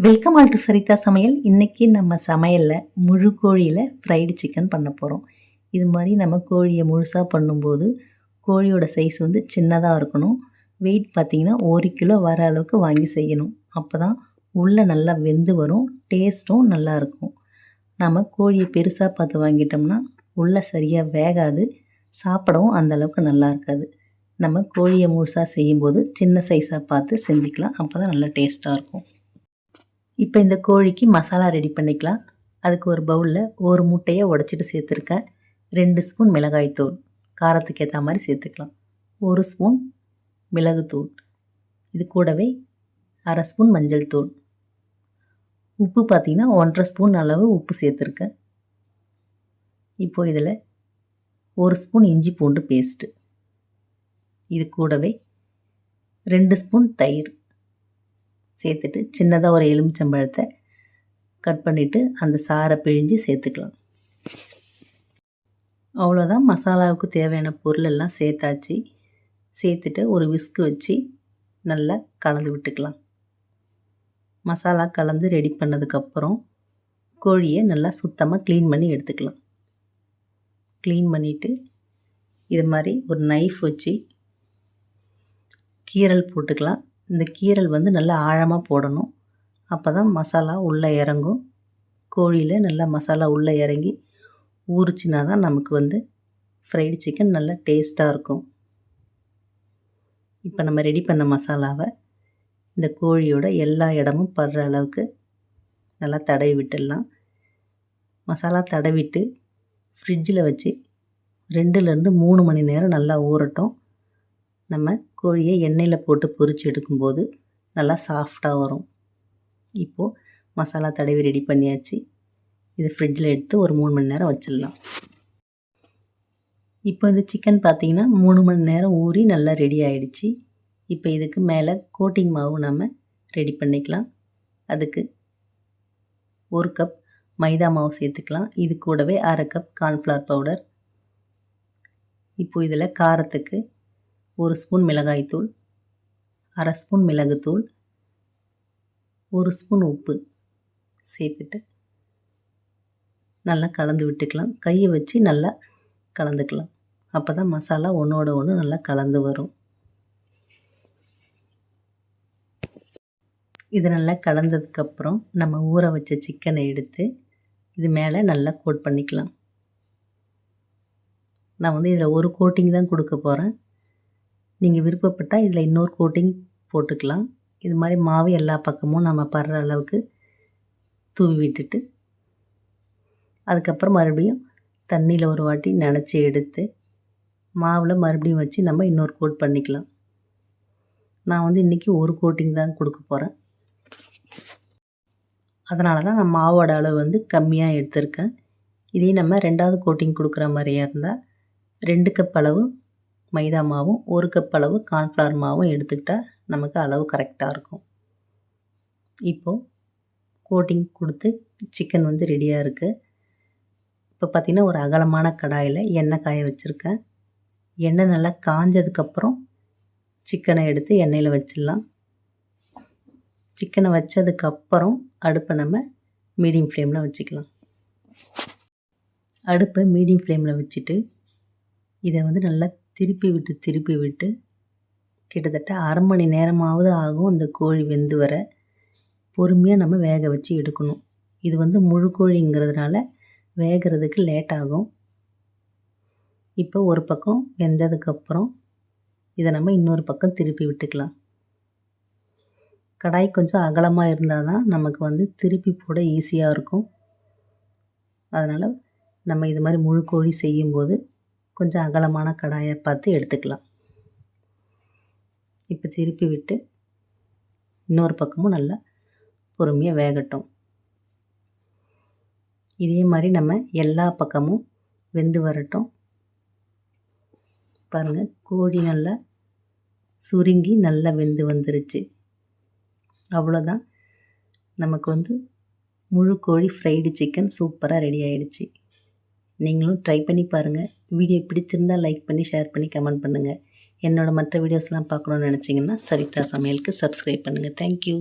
Welcome all to சரிதா சமையல். இன்றைக்கி நம்ம சமையலில் முழு கோழியில் ஃப்ரைடு சிக்கன் பண்ண போகிறோம். இது மாதிரி நம்ம கோழியை முழுசாக பண்ணும்போது கோழியோட சைஸ் வந்து சின்னதாக இருக்கணும். வெயிட் பார்த்திங்கன்னா 1 கிலோ வர அளவுக்கு வாங்கி செய்யணும். அப்போ தான் உள்ளே நல்லா வெந்து வரும், டேஸ்ட்டும் நல்லாயிருக்கும். நம்ம கோழியை பெருசாக பார்த்து வாங்கிட்டோம்னா உள்ளே சரியாக வேகாது, சாப்பிடவும் அந்தளவுக்கு நல்லா இருக்காது. நம்ம கோழியை முழுசாக செய்யும்போது சின்ன சைஸாக பார்த்து செஞ்சுக்கலாம், அப்போ தான் நல்லா டேஸ்ட்டாக இருக்கும். இப்போ இந்த கோழிக்கு மசாலா ரெடி பண்ணிக்கலாம். அதுக்கு ஒரு பவுலில் ஒரு முட்டையை உடச்சிட்டு சேர்த்துருக்கேன். 2 ஸ்பூன் மிளகாய்த்தூள், காரத்துக்கு ஏற்ற மாதிரி சேர்த்துக்கலாம். 1 ஸ்பூன் மிளகுத்தூள், இது கூடவே அரை ஸ்பூன் மஞ்சள் தூள். உப்பு பார்த்திங்கன்னா 1,5 ஸ்பூன் அளவு உப்பு சேர்த்துருக்கேன். இப்போது இதில் 1 ஸ்பூன் இஞ்சி பூண்டு பேஸ்ட்டு, இது கூடவே 2 ஸ்பூன் தயிர் சேர்த்துட்டு சின்னதாக ஒரு எலுமிச்சம்பழத்தை கட் பண்ணிவிட்டு அந்த சாறை பிழிஞ்சு சேர்த்துக்கலாம். அவ்வளோதான், மசாலாவுக்கு தேவையான பொருள் எல்லாம் சேர்த்தாச்சு. சேர்த்துட்டு ஒரு விஸ்கு வச்சு நல்லா கலந்து விட்டுக்கலாம். மசாலா கலந்து ரெடி பண்ணதுக்கப்புறம் கோழியை நல்லா சுத்தமாக க்ளீன் பண்ணி எடுத்துக்கலாம். க்ளீன் பண்ணிவிட்டு இது மாதிரி ஒரு நைஃப் வச்சு கீரல் போட்டுக்கலாம். இந்த கீரல் வந்து நல்லா ஆழமாக போடணும், அப்போ தான் மசாலா உள்ளே இறங்கும். கோழியில் நல்லா மசாலா உள்ளே இறங்கி ஊறிச்சின்னா தான் நமக்கு வந்து ஃப்ரைடு சிக்கன் நல்லா டேஸ்ட்டாக இருக்கும். இப்போ நம்ம ரெடி பண்ண மசாலாவை இந்த கோழியோட எல்லா இடமும் படுற அளவுக்கு நல்லா தடவி விட்டுடலாம். மசாலா தடவிட்டு ஃப்ரிட்ஜில் வச்சு 2லேருந்து 3 மணி நேரம் நல்லா ஊறட்டும். நம்ம கோழியை எண்ணெயில் போட்டு பொரித்து எடுக்கும்போது நல்லா சாஃப்டாக வரும். இப்போது மசாலா தடவி ரெடி பண்ணியாச்சு. இது ஃப்ரிட்ஜில் எடுத்து ஒரு 3 மணி நேரம் வச்சிடலாம். இப்போ இந்த சிக்கன் பார்த்திங்கன்னா 3 மணி நேரம் ஊறி நல்லா ரெடி ஆகிடுச்சு. இப்போ இதுக்கு மேலே கோட்டிங் மாவு நம்ம ரெடி பண்ணிக்கலாம். அதுக்கு 1 கப் மைதா மாவு சேர்த்துக்கலாம். இது கூடவே அரை கப் கார்ன்ஃப்ளவர் பவுடர். இப்போது இதில் காரத்துக்கு 1 ஸ்பூன் மிளகாய்த்தூள், அரை ஸ்பூன் மிளகுத்தூள், 1 ஸ்பூன் உப்பு சேர்த்துட்டு நல்லா கலந்து விட்டுக்கலாம். கையை வச்சு நல்லா கலந்துக்கலாம், அப்போ தான் மசாலா ஒன்றோட ஒன்று நல்லா கலந்து வரும். இது நல்லா கலந்ததுக்கப்புறம் நம்ம ஊற வச்ச சிக்கனை எடுத்து இது மேலே நல்லா கோட் பண்ணிக்கலாம். நான் வந்து இதில் ஒரு கோட்டிங் தான் கொடுக்க போகிறேன். நீங்கள் விருப்பப்பட்டால் இதில் இன்னொரு கோட்டிங் போட்டுக்கலாம். இது மாதிரி மாவு எல்லா பக்கமும் நம்ம படுற அளவுக்கு தூவி விட்டுட்டு அதுக்கப்புறம் மறுபடியும் தண்ணியில் ஒரு வாட்டி நனைச்சி எடுத்து மாவில் மறுபடியும் வச்சு நம்ம இன்னொரு கோட் பண்ணிக்கலாம். நான் வந்து இன்றைக்கி ஒரு கோட்டிங் தான் கொடுக்க போகிறேன், அதனால தான் நான் மாவோட அளவு வந்து கம்மியாக எடுத்திருக்கேன். இதே நம்ம 2வது கோட்டிங் கொடுக்குற மாதிரியா இருந்தால் 2 கப் அளவு மைதா மாவும் 1 கப் அளவு கார்ன்ஃப்ளவர் மாவும் எடுத்துக்கிட்டால் நமக்கு அளவு கரெக்டாக இருக்கும். இப்போது கோட்டிங் கொடுத்து சிக்கன் வந்து ரெடியாக இருக்குது. இப்போ பார்த்திங்கன்னா ஒரு அகலமான கடாயில் எண்ணெய் காய வச்சுருக்கேன். எண்ணெய் நல்லா காஞ்சதுக்கப்புறம் சிக்கனை எடுத்து எண்ணெயில் வச்சிடலாம். சிக்கனை வச்சதுக்கப்புறம் அடுப்பை நம்ம மீடியம் ஃப்ளேமில் வச்சுக்கலாம். அடுப்பை மீடியம் ஃப்ளேமில் வச்சுட்டு இதை வந்து நல்லா திருப்பி விட்டு கிட்டத்தட்ட அரை மணி நேரமாவது ஆகும் இந்த கோழி வெந்து வர. பொறுமையாக நம்ம வேக வச்சு எடுக்கணும். இது வந்து முழு கோழிங்கிறதுனால வேகிறதுக்கு லேட் ஆகும். இப்போ ஒரு பக்கம் வெந்ததுக்கப்புறம் இதை நம்ம இன்னொரு பக்கம் திருப்பி விட்டுக்கலாம். கடாய் கொஞ்சம் அகலமாக இருந்தால் தான் நமக்கு வந்து திருப்பி போட ஈஸியாக இருக்கும். அதனால் நம்ம இது மாதிரி முழு கோழி செய்யும்போது கொஞ்சம் அகலமான கடாயை பார்த்து எடுத்துக்கலாம். இப்போ திருப்பி விட்டு இன்னொரு பக்கமும் நல்லா பொறுமையாக வேகட்டும். இதே மாதிரி நம்ம எல்லா பக்கமும் வெந்து வரட்டும். பாருங்கள், கோழி நல்லா சுருங்கி நல்லா வெந்து வந்துருச்சு. அவ்வளோதான், நமக்கு வந்து முழு கோழி ஃப்ரைடு சிக்கன் சூப்பராக ரெடி ஆகிடுச்சு. நீங்களும் ட்ரை பண்ணி பாருங்கள். வீடியோ பிடிச்சிருந்தால் லைக் பண்ணி ஷேர் பண்ணி கமெண்ட் பண்ணுங்கள். என்னோடய மற்ற வீடியோஸ்லாம் பார்க்கணுன்னு நினச்சிங்கன்னா சரிதா சமையலுக்கு சப்ஸ்கிரைப் பண்ணுங்கள். தேங்க்யூ.